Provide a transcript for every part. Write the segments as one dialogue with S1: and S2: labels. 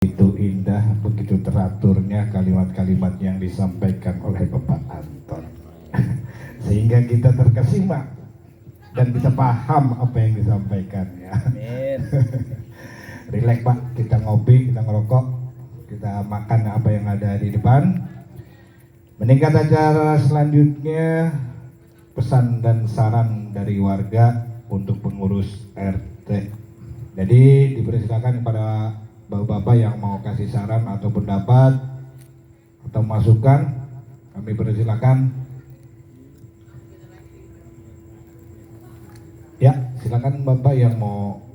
S1: Begitu indah, begitu teraturnya kalimat-kalimat yang disampaikan oleh Bapak Anton. Sehingga kita terkesima dan kita paham apa yang disampaikannya. Rileks Pak, kita ngopi, kita ngerokok, kita makan apa yang ada di depan. Meningkat acara selanjutnya, pesan dan saran dari warga untuk pengurus RT. Jadi dipersilakan kepada bapak-bapak yang mau kasih saran atau pendapat atau masukan, kami persilakan. Ya, silakan bapak yang mau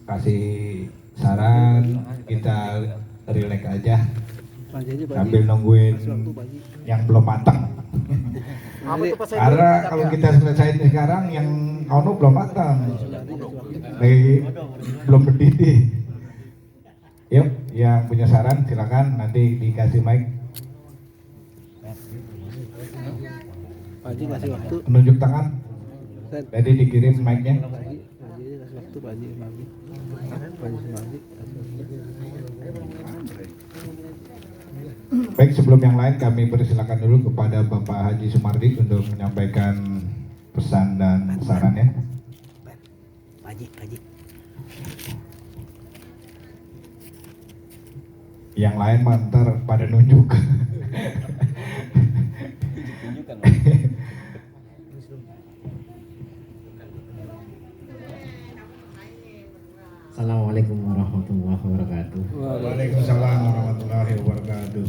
S1: kasih saran, kita rileks aja sambil nungguin yang belum matang. Karena kalau kita selesai sekarang yang belum matang, belum mendidih. Yuk, yang punya saran silakan, nanti dikasih mic.
S2: Pak Haji kasih waktu.
S1: Menunjuk tangan. Jadi dikirim mic-nya.
S2: Pak Haji kasih waktu, Pak Haji.
S1: Baik, sebelum yang lain kami persilakan dulu kepada Bapak Haji Sumardi untuk menyampaikan pesan dan sarannya.
S2: Pak Haji.
S1: Yang lain mantar pada nunjuk.
S3: Assalamualaikum warahmatullahi wabarakatuh.
S1: Waalaikumsalam warahmatullahi wabarakatuh.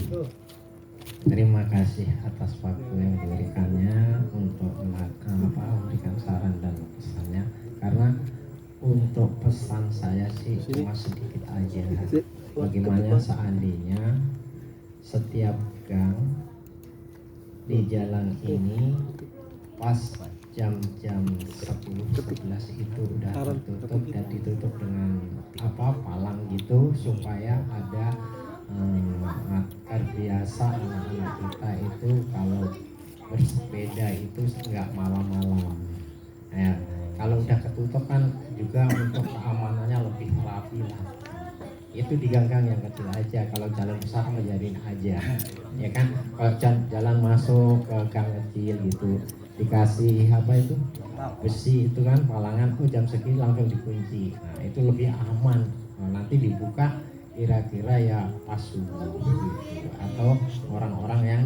S3: Terima kasih atas waktu yang diberikannya untuk memberikan saran dan pesannya. Karena untuk pesan saya sih cuma sedikit aja. Bagaimana seandainya setiap gang di jalan ini pas jam-jam 10-11 itu udah tertutup dan ditutup dengan palang gitu, supaya ada terbiasa anak-anak kita itu kalau bersepeda itu nggak malam-malam. Kalau udah ketutup kan juga untuk keamanannya lebih rapi lah. Itu di gang-gang yang kecil aja, kalau jalan besar menjadiin aja, ya kan. Kalau jalan masuk ke gang kecil gitu dikasih besi itu kan, palangan, jam segini langsung dikunci. Nah itu lebih aman. Nanti dibuka kira-kira ya pas subuh gitu, atau orang-orang yang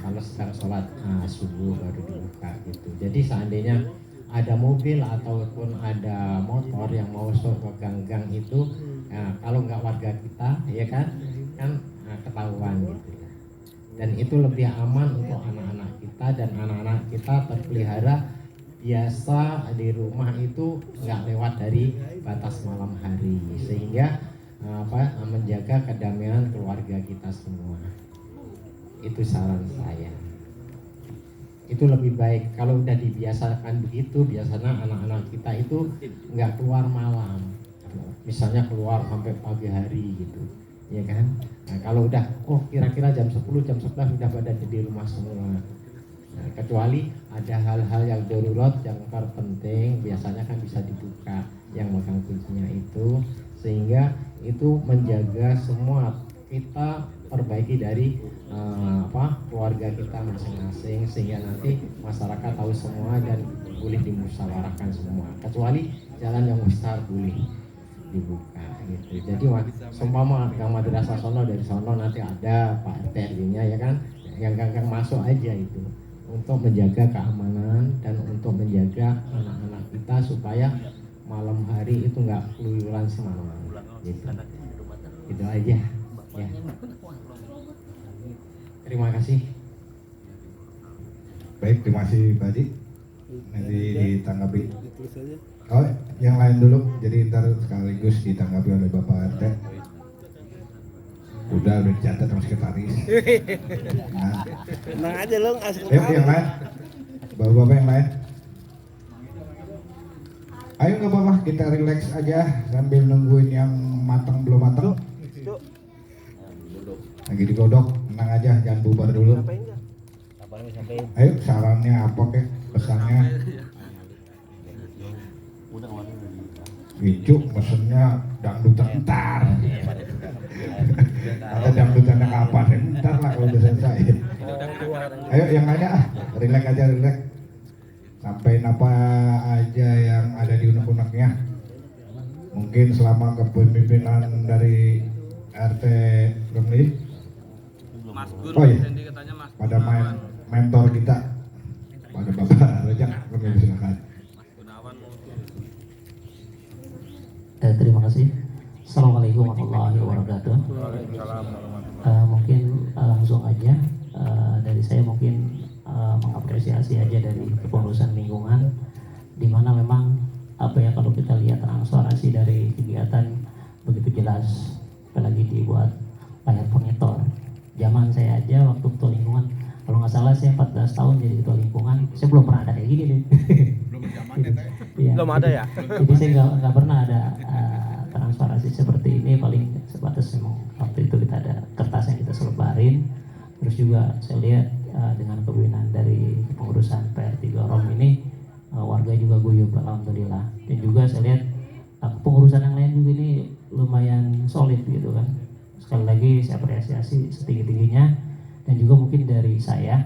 S3: kalau sedang sholat subuh baru dibuka gitu. Jadi seandainya ada mobil ataupun ada motor yang mau masuk ke gang-gang itu, kalau nggak warga kita ya kan ketahuan gitu ya. Dan itu lebih aman untuk anak-anak kita, dan anak-anak kita terpelihara biasa di rumah itu nggak lewat dari batas malam hari, sehingga menjaga kedamaian keluarga kita semua. Itu saran saya. Itu lebih baik kalau udah dibiasakan begitu. Biasanya anak-anak kita itu nggak keluar malam, misalnya keluar sampai pagi hari gitu, ya kan. Nah kalau udah kira-kira jam 10 jam 11 udah pada di rumah semua. Nah, kecuali ada hal-hal yang darurat yang terpenting, biasanya kan bisa dibuka yang megang kuncinya itu, sehingga itu menjaga semua. Kita perbaiki dari keluarga kita masing-masing, sehingga nanti masyarakat tahu semua dan boleh dimusyawarahkan semua. Kecuali jalan yang besar boleh dibuka gitu. Jadi seumpama gang madrasah sono, dari sono nanti ada Pak RT RW-nya ya kan, yang gang-gang masuk aja itu, untuk menjaga keamanan dan untuk menjaga anak-anak kita supaya malam hari itu nggak keluyuran semalaman gitu. Itu aja ya. Terima kasih.
S1: Baik, terima kasih Pak Haji. Nanti ditanggapi. Yang lain dulu, jadi ntar sekaligus ditanggapi oleh Bapak RT. Udah dicatat sama sekretaris.
S2: Tenang aja lo, asik.
S1: Yang lain, bapak-bapak yang lain. Ayo nggak apa-apa, kita relax aja sambil nungguin yang matang belum matang. Lagi digodok, tenang aja, jangan bubar dulu. Ayo sarannya apa kek, pesannya? Icuk mesennya dangdutan ntar. Ada dangdutan yang apa? Ntar lah kalau udah selesai. Ayo yang lainnya relax aja relax. Sampaikan apa aja yang ada di unek-uneknya. Mungkin selama kepemimpinan dari RT Romli. Oh iya, pada mentor kita, pada Bapak Rojak, kami silakan.
S4: Terima kasih. Assalamualaikum warahmatullahi wabarakatuh. Mungkin langsung aja dari saya mungkin mengapresiasi aja dari kepengurusan lingkungan, di mana memang apa ya kalau kita lihat transparansi dari kegiatan begitu jelas, apalagi dibuat layar monitor. Zaman saya aja waktu ketua lingkungan, kalau nggak salah saya 14 tahun jadi ketua lingkungan, saya belum pernah ada kayak gini nih.
S2: Belum ada ya?
S4: Jadi saya nggak pernah ada transparansi seperti ini, paling sebatas memang waktu itu kita ada kertas yang kita selebarin. Terus juga saya lihat dengan kepemimpinan dari pengurusan PR3 Rom ini warga juga guyup alhamdulillah. Dan juga saya lihat pengurusan yang lain juga ini lumayan solid gitu kan. Sekali lagi saya apresiasi setinggi-tingginya. Dan juga mungkin dari saya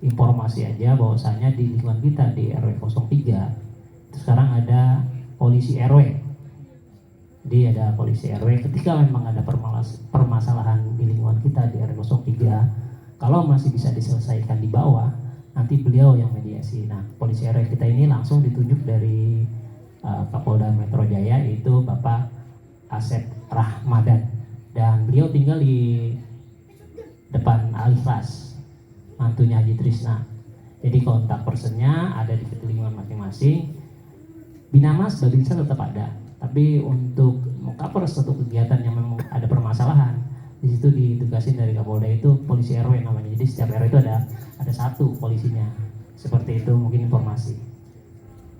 S4: informasi aja bahwasanya di lingkungan kita di RW 03 sekarang ada polisi RW. Jadi ada polisi RW ketika memang ada permasalahan di lingkungan kita di RW 03, kalau masih bisa diselesaikan di bawah, nanti beliau yang mediasi. Nah, polisi RW kita ini langsung ditunjuk dari Kapolda Metro Jaya, yaitu Bapak Asep Rahmadan, dan beliau tinggal di depan Al-Ikhlas, mantunya Haji Trisna. Jadi kontak personnya ada di lingkungan masing-masing. Binamas Babinsa tetap ada, tapi untuk mengcover satu kegiatan yang memang ada permasalahan, di situ ditugasin dari Kapolda itu polisi RW namanya. Jadi setiap RW itu ada satu polisinya. Seperti itu mungkin informasi.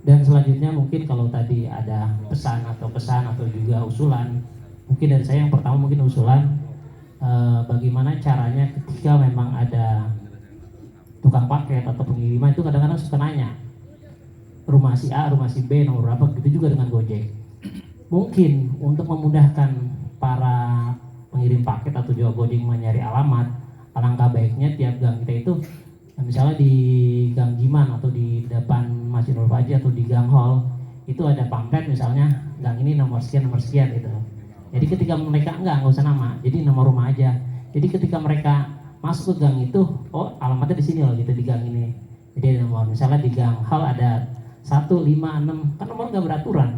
S4: Dan selanjutnya mungkin kalau tadi ada pesan atau juga usulan, mungkin dari saya yang pertama mungkin usulan bagaimana caranya ketika memang ada tukang paket atau pengiriman itu kadang-kadang suka nanya rumah si A, rumah si B, nomor berapa, gitu juga dengan Gojek. Mungkin untuk memudahkan para pengirim paket atau juga Gojek mencari alamat, alangkah baiknya tiap gang kita itu misalnya di Gang Giman atau di depan Masjid Nur Faji atau di Gang Hall itu ada pamflet misalnya gang ini nomor sekian gitu. Jadi ketika mereka nggak usah nama, jadi nomor rumah aja. Jadi ketika mereka masuk ke gang itu, oh alamatnya di sini loh gitu di gang ini. Jadi ada nomor, misalnya di Gang Hall ada 1, 5, 6, kan nomor nggak beraturan.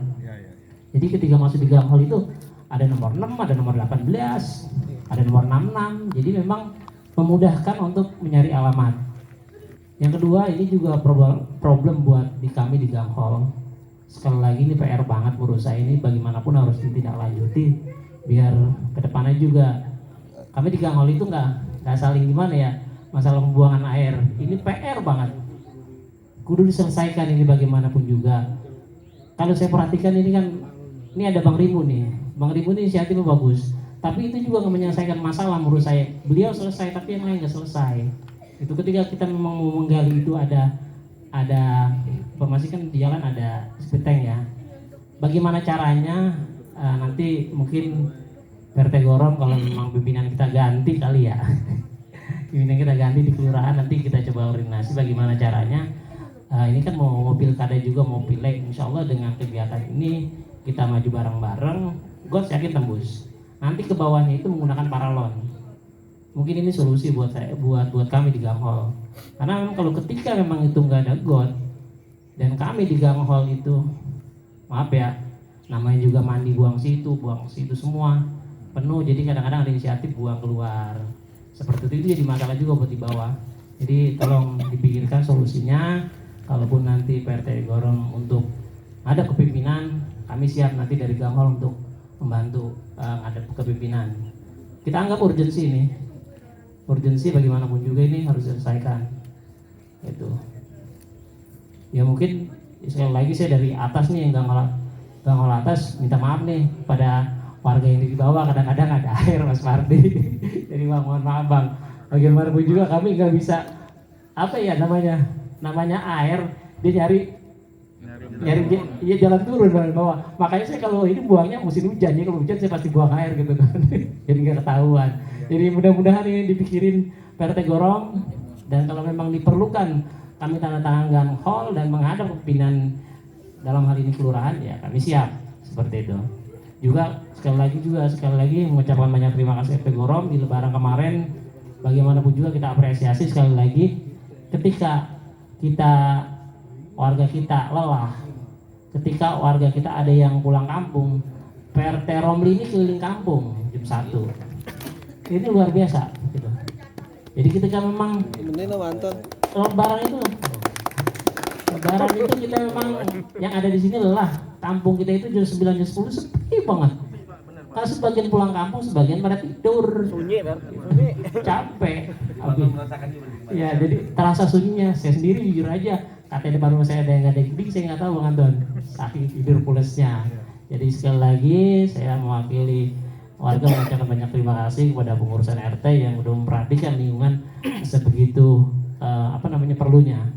S4: Jadi ketika masuk di Gang Hall itu ada nomor 6, ada nomor 18, ada nomor 66. Jadi memang memudahkan untuk mencari alamat. Yang kedua, ini juga problem buat di kami di Gang Hall. Sekali lagi ini PR banget menurut saya, ini bagaimanapun harus ditindaklanjuti biar kedepannya juga kami di Gang Hall itu nggak saling gimana ya, masalah pembuangan air ini PR banget, kudu diselesaikan ini bagaimanapun juga. Kalau saya perhatikan ini kan, ini ada Bang Rimu nih, Bang Rimu ini inisiatifnya bagus, tapi itu juga nggak menyelesaikan masalah menurut saya. Beliau selesai tapi yang lain nggak selesai. Itu ketika kita memang mau menggali itu ada informasi kan di jalan ada speed tank ya. Bagaimana caranya nanti mungkin RT Gorom kalau memang pimpinan kita ganti kali ya. Pimpinan kita ganti di kelurahan, nanti kita coba koordinasi bagaimana caranya. Ini kan mau pilkada juga, mau pileg, insya Allah dengan kegiatan ini kita maju bareng-bareng, gue yakin tembus. Nanti ke bawahnya itu menggunakan paralon. Mungkin ini solusi buat saya, buat kami di Gang Hall. Karena memang kalau ketika memang itu nggak ada got dan kami di Gang Hall itu, maaf ya, namanya juga mandi buang situ semua penuh. Jadi kadang-kadang ada inisiatif buang keluar. Seperti itu jadi masalah juga buat di bawah. Jadi tolong dipikirkan solusinya. Kalaupun nanti PRT Gorom untuk ada kepemimpinan, kami siap nanti dari Gang Hall untuk membantu ada kepemimpinan. Kita anggap urgensi ini. Urgensi bagaimanapun juga ini harus diselesaikan. Itu. Ya mungkin sekali lagi saya dari atas nih yang Gang Hall atas minta maaf nih pada warga yang di bawah, kadang-kadang ada air Mas Mardi. Jadi mohon maaf Bang. Bagaimanapun juga kami nggak bisa apa ya namanya air dia Iya jalan turun dari bawah. Makanya saya kalau ini buangnya musim hujan, ya kalau hujan saya pasti buang air gitu kan. Jadi nggak ketahuan. Jadi mudah-mudahan ini dipikirin PRT Gorong, dan kalau memang diperlukan kami tanda tangan hall dan menghadap pimpinan dalam hal ini kelurahan, ya kami siap seperti itu. Juga sekali lagi mengucapkan banyak terima kasih PRT Gorong di Lebaran kemarin. Bagaimanapun juga kita apresiasi sekali lagi ketika warga kita lelah, ketika warga kita ada yang pulang kampung, PRT Romli ini keliling kampung jam 1. Ini luar biasa gitu. Jadi ketika memang lebaran itu kita memang yang ada di sini lelah, kampung kita itu jam 9 jam 10 sepi banget. Karena sebagian pulang kampung, sebagian pada tidur, capek. Ya jadi terasa sunyinya. Saya sendiri jujur aja, katanya depan rumah saya ada yang gading, saya nggak tahu Bang Anton, saking tidur pulesnya. Jadi sekali lagi saya mewakili warga mengucapkan banyak terima kasih kepada pengurusan RT yang sudah memperhatikan lingkungan sebegitu perlunya.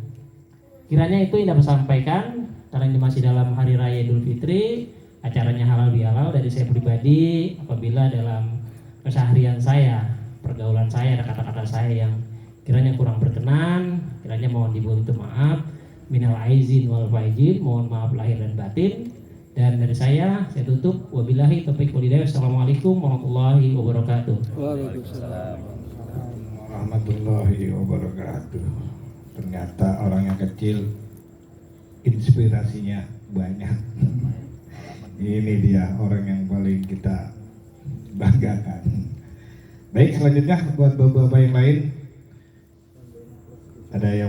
S4: Kiranya itu yang dapat saya sampaikan, karena ini masih dalam hari raya Idul Fitri, acaranya halal bihalal. Dari saya pribadi, apabila dalam keseharian saya, pergaulan saya, ada kata-kata saya yang kiranya kurang berkenan, kiranya mohon dibantu maaf. Minal aizin wal faizin, mohon maaf lahir dan batin. Dan dari saya tutup. Wabillahi taufiq wal hidayah. Assalamualaikum warahmatullahi wabarakatuh.
S2: Waalaikumsalam
S1: warahmatullahi wabarakatuh. Ternyata orang yang kecil inspirasinya banyak. Ini dia orang yang paling kita banggakan. Baik, selanjutnya buat bapak-bapak yang lain, ada yang